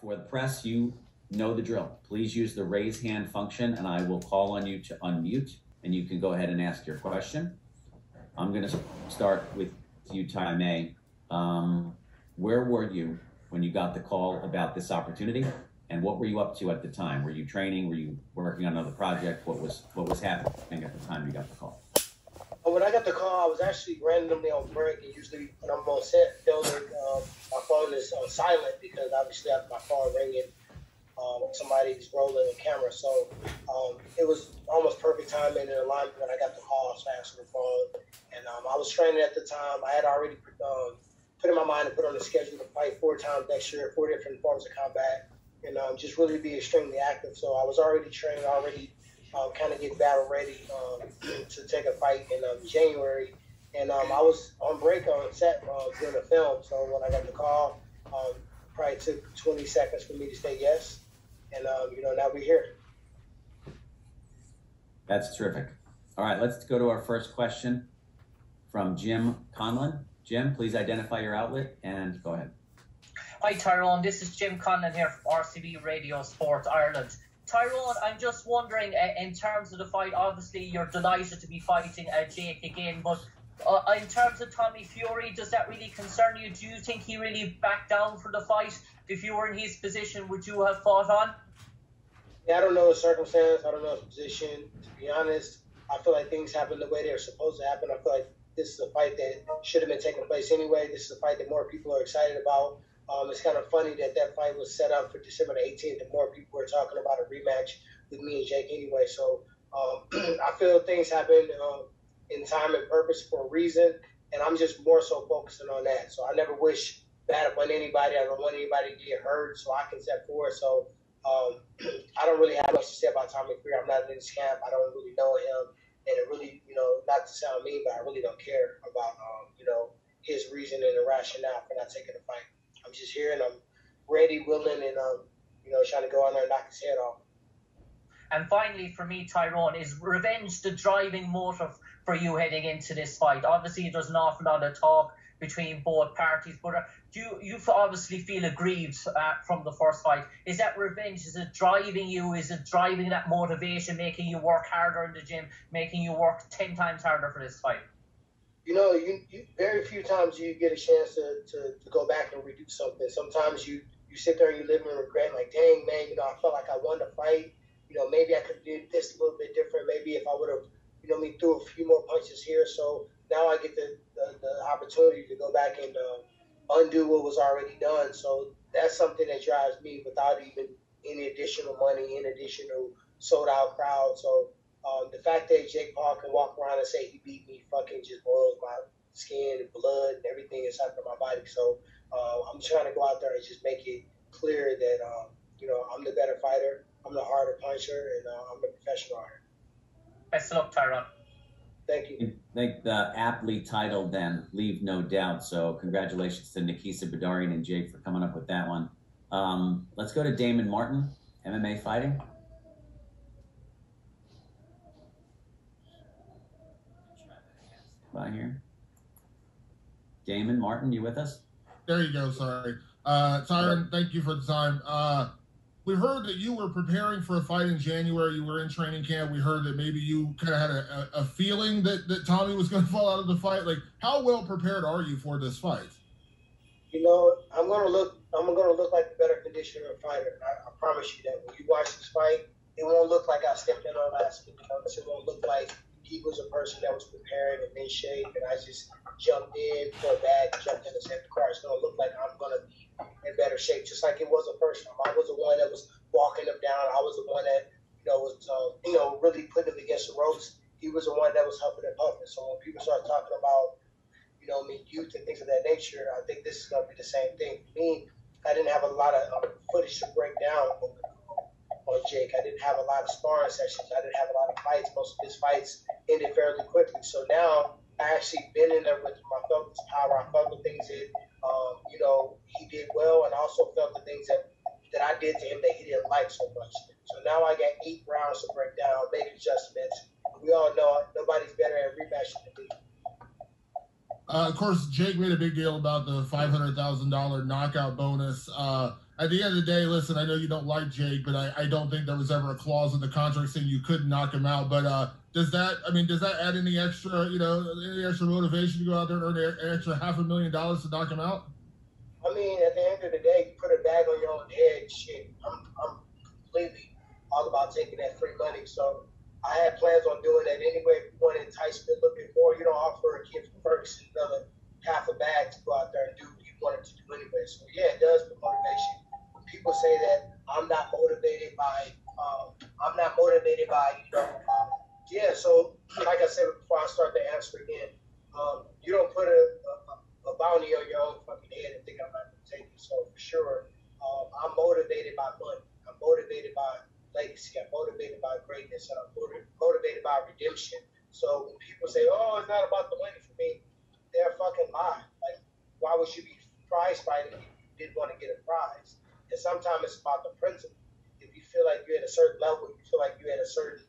For the press, you know the drill. Please use the raise hand function, and I will call on you to unmute, and you can go ahead and ask your question. I'm going to start with you, Ty May. Where were you when you got the call about this opportunity, and what were you up to at the time? Were you training? Were you working on another project? What was happening at the time you got the call? When I got the call, I was actually randomly on break, and usually when I'm on set filming, my phone is on silent because obviously I have my phone ringing, somebody's rolling the camera. So it was almost perfect timing and alignment when I got the call. So I answered the phone, and I was training at the time. I had already put in my mind to put on the schedule to fight 4 times next year, 4 different forms of combat, and just really be extremely active. So I was already trained, kind of getting battle ready to take a fight in January. And I was on break on set doing a film. So when I got the call, probably took 20 seconds for me to say yes. And, now we're here. That's terrific. All right, let's go to our first question from Jim Conlon. Jim, please identify your outlet and go ahead. Hi, Tyrone. This is Jim Conlon here from RCB Radio Sports Ireland. Tyrone, I'm just wondering, in terms of the fight, obviously you're delighted to be fighting Jake again, but in terms of Tommy Fury, does that really concern you? Do you think he really backed down for the fight? If you were in his position, would you have fought on? Yeah, I don't know the circumstance. I don't know his position. To be honest, I feel like things happen the way they're supposed to happen. I feel like this is a fight that should have been taking place anyway. This is a fight that more people are excited about. It's kind of funny that fight was set up for December the 18th, and more people were talking about a rematch with me and Jake anyway. So I feel things happen in time and purpose for a reason, and I'm just more so focusing on that. So I never wish bad upon anybody. I don't want anybody to get hurt, so I can step forward. So I don't really have much to say about Tommy Fury. I'm not in his camp. I don't really know him, and it really, not to sound mean, but I really don't care about, his reason and the rationale for not taking the fight. I'm just here, and I'm ready, willing, and trying to go on there and knock his head off. And finally, for me, Tyrone, is revenge the driving motive for you heading into this fight? Obviously, there's an awful lot of talk between both parties, but you obviously feel aggrieved from the first fight. Is that revenge? Is it driving you? Is it driving that motivation, making you work harder in the gym, making you work 10 times harder for this fight? You very few times you get a chance to go back and redo something. Sometimes you sit there and you live in regret, like, dang, man, I felt like I won the fight. Maybe I could have did this a little bit different. Maybe if I would have, threw a few more punches here. So now I get the opportunity to go back and undo what was already done. So that's something that drives me without even any additional money, any additional sold-out crowd. So the fact that Jake Paul can walk around and say he beat me fucking just boils my skin and blood and everything inside of my body. So I'm trying to go out there and just make it clear that, I'm the better fighter, I'm the harder puncher, and I'm the professional here. Best of luck, Tyron. Thank you. I think the aptly titled then, Leave No Doubt. So congratulations to Nikisa Badarian and Jake for coming up with that one. Let's go to Damon Martin, MMA fighting. By here. Damon Martin, you with us? There you go, sorry. Tyron, thank you for the time. We heard that you were preparing for a fight in January. You were in training camp. We heard that maybe you kind of had a feeling that Tommy was going to fall out of the fight. Like, how well prepared are you for this fight? I'm gonna look like a better conditioner fighter. I promise you that. When you watch this fight, it won't look like I stepped in on last week. It won't look like he was a person that was prepared and in shape, and I just jumped in, felt bad, jumped in and said the car. It's going to look like I'm going to be in better shape, just like it was the first time. I was the one that was walking him down. I was the one that, was, really putting him against the ropes. He was the one that was huffing and puffing. So when people start talking about, me, youth and things of that nature, I think this is going to be the same thing. For me, I didn't have a lot of footage to break down on Jake. I didn't have a lot of sparring sessions. I didn't have a lot of fights. Most of his fights ended fairly quickly. So now I actually been in there with him. I felt his power. I felt the things that, he did well, and I also felt the things that I did to him that he didn't like so much. So now I got 8 rounds to break down, make adjustments. We all know nobody's better at rematching than me. course, Jake made a big deal about the $500,000 knockout bonus. At the end of the day, listen, I know you don't like Jake, but I don't think there was ever a clause in the contract saying you couldn't knock him out. But does that add any extra, any extra motivation to go out there and earn an extra $500,000 to knock him out? I mean, at the end of the day, you put a bag on your own head. Shit, I'm completely all about taking that free money. So I had plans on doing that anyway. If you want to entice me a little bit more, you don't offer a kid from Ferguson another half a bag to go out there and do what you wanted to do anyway. So yeah, it does put motivation. When people say that I'm not motivated by, yeah. So like I said before, I start the answer again. You don't put a bounty on your own fucking head and think I'm not going to take it. So for sure, I'm motivated by money. I'm motivated by legacy. I'm motivated by greatness, and I'm motivated by redemption. So when people say, "Oh, it's not about the money for me," they're fucking lying. Like, why would you be prize fighting if you didn't want to get a prize? And sometimes it's about the principle. If you feel like you're at a certain level, you feel like you're at a certain,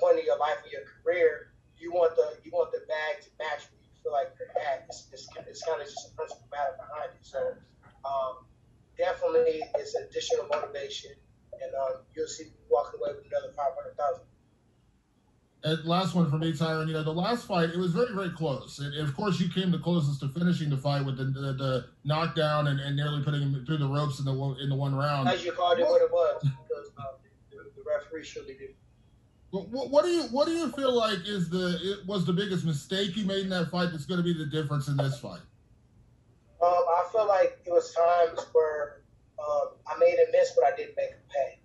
point in your life or your career, you want the bag to match where you feel like you're at. It's kind of just a principle matter behind it. So definitely, it's additional motivation. And you'll see me walking away with another 500,000. And last one for me, Tyron. The last fight, it was very, very close. And of course, you came the closest to finishing the fight with the knockdown and nearly putting him through the ropes in the one round. As you called it, what it was, because the referee surely did. What do you feel like was the biggest mistake you made in that fight that's going to be the difference in this fight? I feel like it was times where I made a miss, but I didn't make a pay.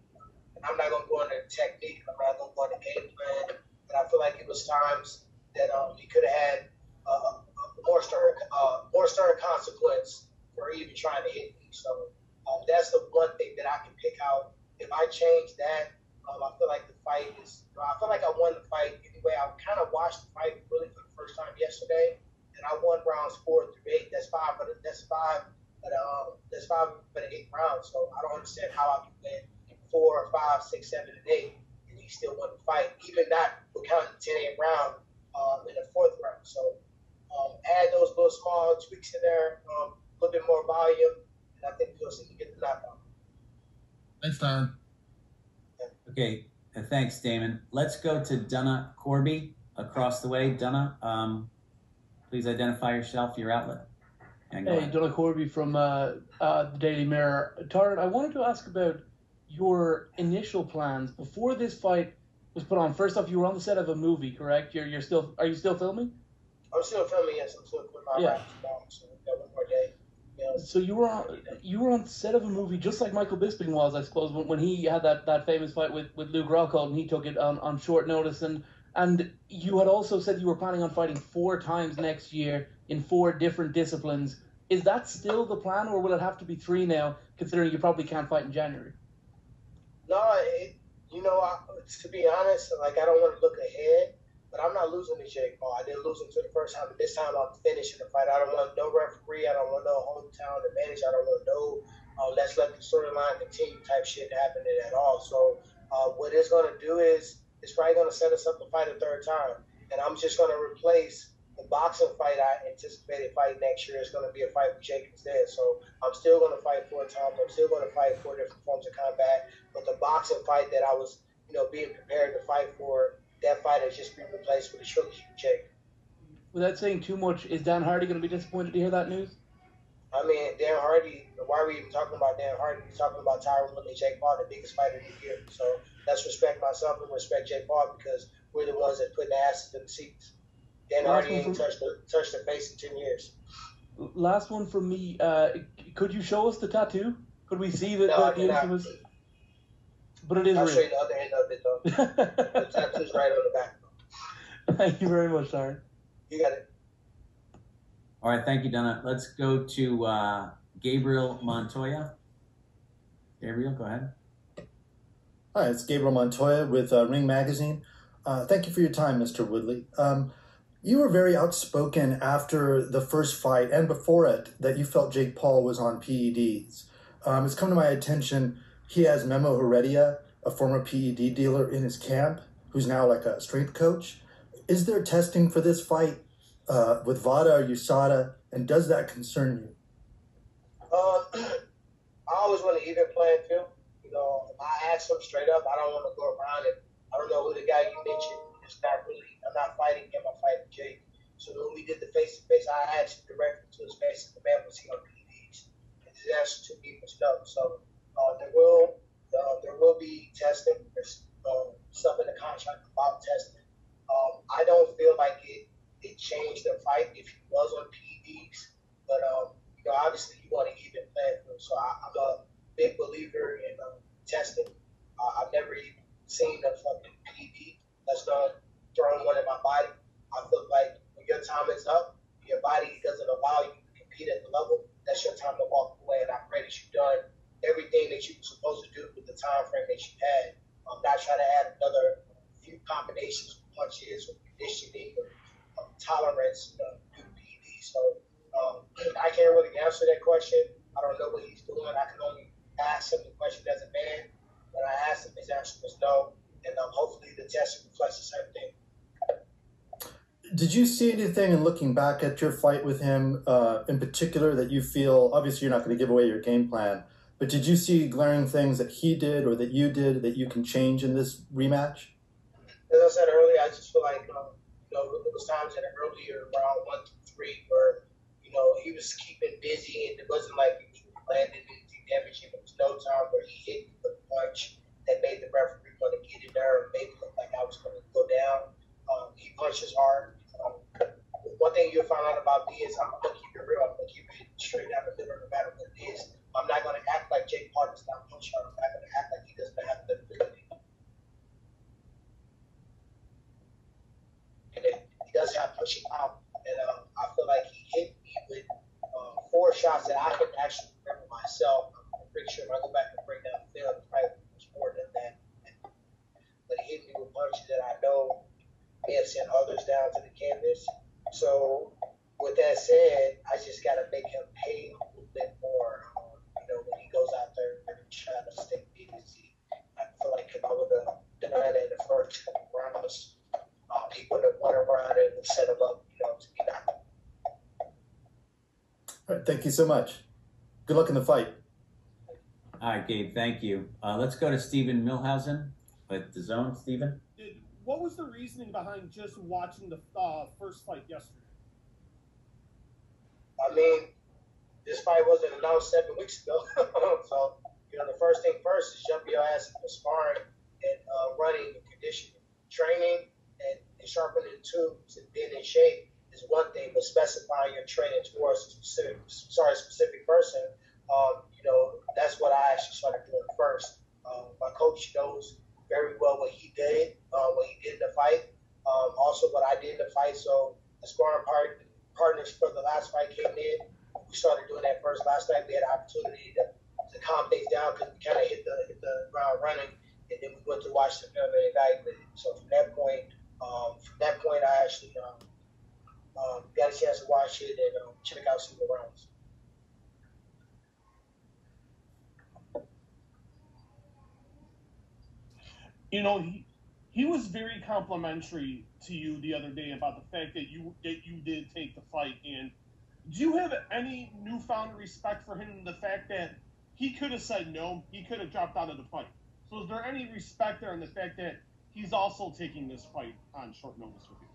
And I'm not going to go into technique. I'm not going to go into game plan. But I feel like it was times that he could have had a more stern consequence for even trying to hit me. So that's the one thing that I can pick out. If I change that, I feel like the fight is. I feel like I won the fight anyway. I kind of watched the fight really for the first time yesterday, and I won rounds 4 through 8. That's five of the 8 rounds. So I don't understand how I can win 4, 5, 6, 7, and 8, and he still won the fight, even not counting the 10th round in the 4th round. So add those little small tweaks in there, a little bit more volume, and I think you'll see me get the knockout. Thanks, Tyron. Okay, thanks, Damon. Let's go to Donna Corby across the way. Donna, please identify yourself, your outlet. Hey, Donna Corby from the Daily Mirror. Tyron, I wanted to ask about your initial plans before this fight was put on. First off, you were on the set of a movie, correct? Are you still filming? I'm still filming, yes. I'm still putting my wraps down, so we got one more day. So you were on the set of a movie just like Michael Bisping was, I suppose, when he had that famous fight with Luke Rockhold, and he took it on short notice. And you had also said you were planning on fighting 4 times next year in 4 different disciplines. Is that still the plan, or will it have to be 3 now, considering you probably can't fight in January? No, to be honest, I don't want to look ahead, but I'm not losing to Jake Paul. I didn't lose him to the first time, but this time I'm finishing the fight. I don't want no referee. I don't want no hometown advantage. I don't want no let's let the storyline continue type shit happening at all. So what it's going to do is it's probably going to set us up to fight a 3rd time, and I'm just going to replace the boxing fight I anticipated fighting next year. Is going to be a fight with Jake instead. So I'm still going to fight 4 times. I'm still going to fight 4 different forms of combat. But the boxing fight that I was, being prepared to fight for, that fight has just been replaced with a short Jake. Without saying too much, is Dan Hardy going to be disappointed to hear that news? I mean, Dan Hardy, why are we even talking about Dan Hardy? We're talking about Tyron Woodley, Jake Paul, the biggest fighter of the year. So let's respect myself and respect Jake Paul, because we're the ones that put the asses in the seats. Dan Hardy ain't touched the face in 10 years. Last one from me. Could you show us the tattoo? Could we see the infamous? But it is I'll real. show you the other end of it, though. The tattoo's right on the back. Thank you very much, Tyron. You got it. All right, thank you, Donna. Let's go to Gabriel Montoya. Gabriel, go ahead. Hi, it's Gabriel Montoya with Ring Magazine. Thank you for your time, Mr. Woodley. You were very outspoken after the first fight and before it that you felt Jake Paul was on PEDs. It's come to my attention he has Memo Heredia, a former PED dealer in his camp, who's now like a strength coach. Is there testing for this fight? with VADA or USADA, and does that concern you? I always want to even playing field. You know, I ask them straight up. I don't want to go around it. I don't know who the guy you mentioned. It's not really. I'm not fighting him. I'm fighting Jake. So when we did the face-to-face, I asked him directly to his face, the man was he on PDs? And his answer to me was no. So there will be testing. There's stuff in the contract about testing. I don't feel like it changed the fight if he was on PDs, but you know, obviously you want to even play field. So I'm a big believer in testing. I've never even seen a fucking PD that's not throwing one in my body. I feel like when your time is up, your body doesn't allow you to compete at the level, that's your time to walk away. And I pray that you've done everything that you were supposed to do with the time frame that you had. Not try to add another few combinations of punches or conditioning or tolerance due to PD. So I can't really answer that question. I don't know what he's doing. I can only ask him the question as a man. When I asked him, his answer was no. And hopefully the test reflects the same thing. Did you see anything in looking back at your fight with him in particular that you feel, obviously you're not going to give away your game plan, but did you see glaring things that he did or that you did that you can change in this rematch? As I said earlier, I just feel like, you know, there was times in the earlier round 1 through 3 where, you know, he was keeping busy and it wasn't like he was landing anything damaging. There was no time where he hit me with a punch that made the referee want to get in there and made it look like I was going to go down. He punches hard. One thing you'll find out about me is I'm going to keep it real. I'm going to keep it straight down the middle no matter what it is. I'm not going to act like Jake Paul is not punch hard. I'm not going to act like he doesn't have the ability. And he does have punching power. And I feel like he hit me with 4 shots that I can actually remember myself. I'm pretty sure if I go back and break down the film, it's probably much more than that. But he hit me with punches that I know may have sent others down to the canvas. So with that said, I just got to make him pay a little bit more. You know, when he goes out there and trying to stay busy, I feel like if I would have done that in the first couple rounds, he would have won around it and set him up, you know, to be knocked. All right, thank you so much. Good luck in the fight. All right, Gabe, thank you. Let's go to Stephen Milhausen with the Zone. Stephen? What was the reasoning behind just watching the first fight yesterday? I mean, this fight wasn't announced 7 weeks ago. So, you know, the first thing first is jump your ass into sparring and running and conditioning. Training and sharpening the tools and being in shape is one thing, but specifying your training towards a specific person, you know, that's what I actually started doing first. My coach knows very well what he did in the fight, also what I did in the fight. So the sparring partners for the last fight came in. We started doing that first. Last night we had an opportunity to calm things down because we kind of hit the ground running, and then we went to watch the film and evaluate it. So from that point, I actually got a chance to watch it and check out some of the rounds. You know, he was very complimentary to you the other day about the fact that you did take the fight. And do you have any newfound respect for him, the fact that he could have said no, he could have dropped out of the fight? So is there any respect there in the fact that he's also taking this fight on short notice with you?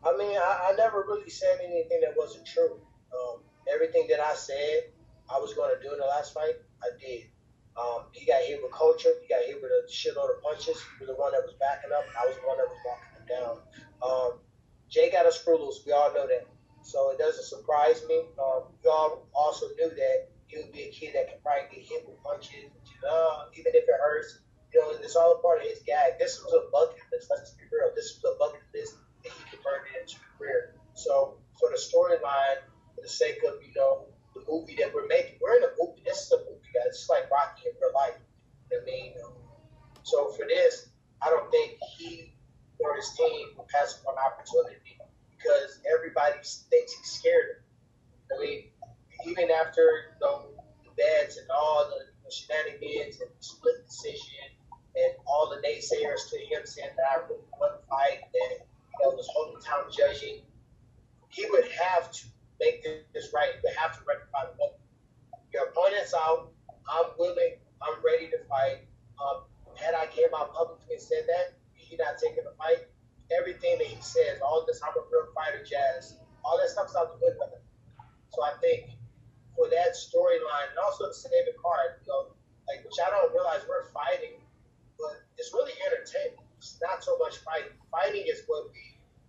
I mean, I never really said anything that wasn't true. Everything that I said I was going to do in the last fight, I did. He got hit with culture. He got hit with a shitload of punches. He was the one that was backing up, and I was the one that was walking him down. Jay got a screw loose. We all know that. So it doesn't surprise me. We all also knew that he would be a kid that could probably get hit with punches, even if it hurts. You know, it's all a part of his gag. This was a bucket list. Let's be real. This was a bucket list that he converted into a career. So for the storyline, for the sake of, you know, the movie that we're making, we're in a movie. This is a movie, guys. It's like Rocky in real life. You know what I mean? So for this, I don't think he or his team will pass up an opportunity because everybody thinks he's scared. I mean, even after, you know, the bets and all the shenanigans and the split decision and all the naysayers to him saying that I really wouldn't fight, that, you know, was holding time judging, he would have to make this right. He would have to rectify the moment. Your opponent's out. I'm willing. I'm ready to fight. Had I came out publicly and said that, he not taking the fight, everything that he says, all this, I'm a real fighter, Jazz, all that stuff's out the window. So I think for that storyline, and also to save the card, like, which I don't realize we're fighting, but it's really entertaining. It's not so much fighting. Fighting is what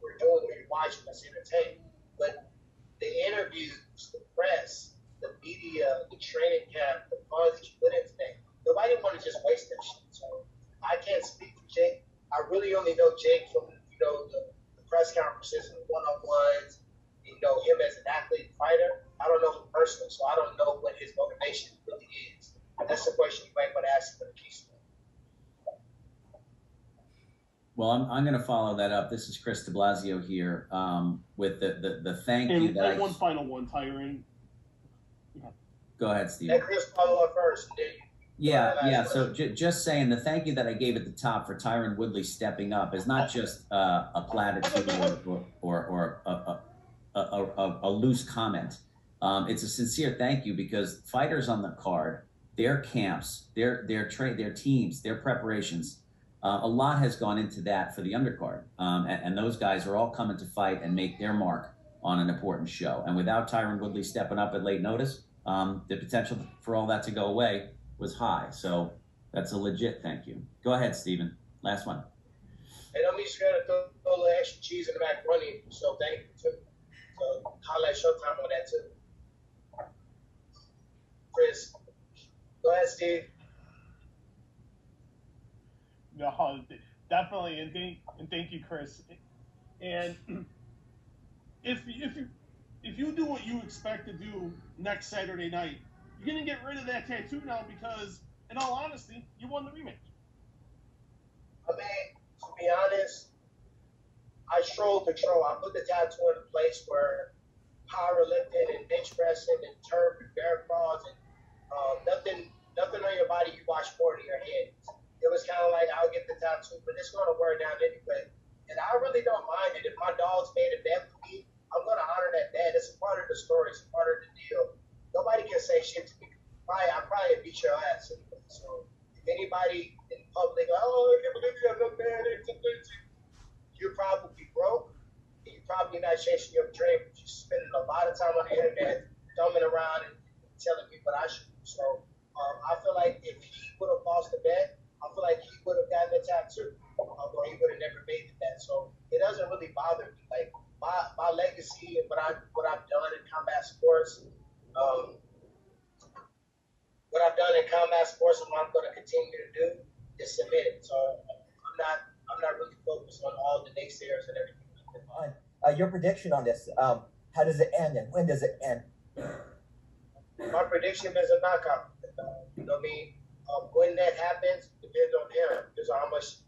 we're doing when you're watching us entertain. But the interviews, the press, the media, the training camp, the funds that you put into that, nobody want to just waste that shit. So I can't speak for Jake. I really only know Jake from, the press conferences and the one-on-ones, him as an athlete fighter. I don't know him personally, so I don't know what his motivation really is. That's the question you might want to ask him in the piece. Well, I'm going to follow that up. This is Chris de Blasio here with the thank you that one final one, Tyron. Go ahead, Steve. Let Chris follow up first. Yeah. So just saying, the thank you that I gave at the top for Tyron Woodley stepping up is not just a platitude or a loose comment. It's a sincere thank you, because fighters on the card, their camps, their teams, their preparations, a lot has gone into that for the undercard. And those guys are all coming to fight and make their mark on an important show. And without Tyron Woodley stepping up at late notice, the potential for all that to go away was high. So that's a legit thank you. Go ahead, Steven. Last one. And I'm just going to throw a little extra cheese in the macaroni. So thank you, too. So highlight Showtime on that, too. Chris. Go ahead, Steve. No, definitely, and thank you, Chris. And if you do what you expect to do next Saturday night, you're gonna get rid of that tattoo now, because, in all honesty, you won the rematch. I mean, to be honest, I strolled the troll. I put the tattoo in a place where powerlifting and bench pressing and turf and bear crawls and nothing on your body you watch more than your head. It was kind of like, I'll get the tattoo, but it's going to wear down anyway. And I really don't mind it. If my dog's made a bet with me, I'm going to honor that bet. It's a part of the story. It's a part of the deal. Nobody can say shit to me. I probably beat your ass anyway. So if anybody in public, I can't believe you have no bad, you're probably broke. And you're probably not chasing your dream. You're spending a lot of time on the internet, thumbing around and telling me what I should do. So I feel like if he would have lost the bet, I feel like he would have gotten the tattoo, although he would have never made the bet. So it doesn't really bother me. Like my legacy and what I've done in combat sports, and what I'm going to continue to do is submit it. So I'm not really focused on all the naysayers and everything. Your prediction on this? How does it end, and when does it end? My prediction is a knockout. You know what I mean? When that happens depends on him. Because how much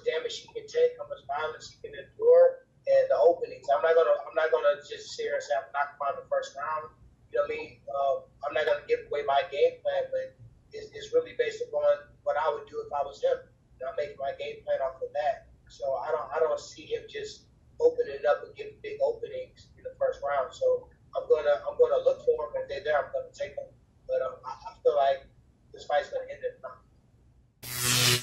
damage he can take, how much violence he can endure, and the openings. I'm not gonna just sit here and say I'm knocking him out in the first round. You know what I mean? I'm not gonna give away my game plan, but it's really based upon what I would do if I was him. I'm making my game plan off of that. So I don't see him just opening it up and giving big openings in the first round. So I'm gonna look for them. If they're there, I'm gonna take them. But I feel like this fight's gonna end in a knockout.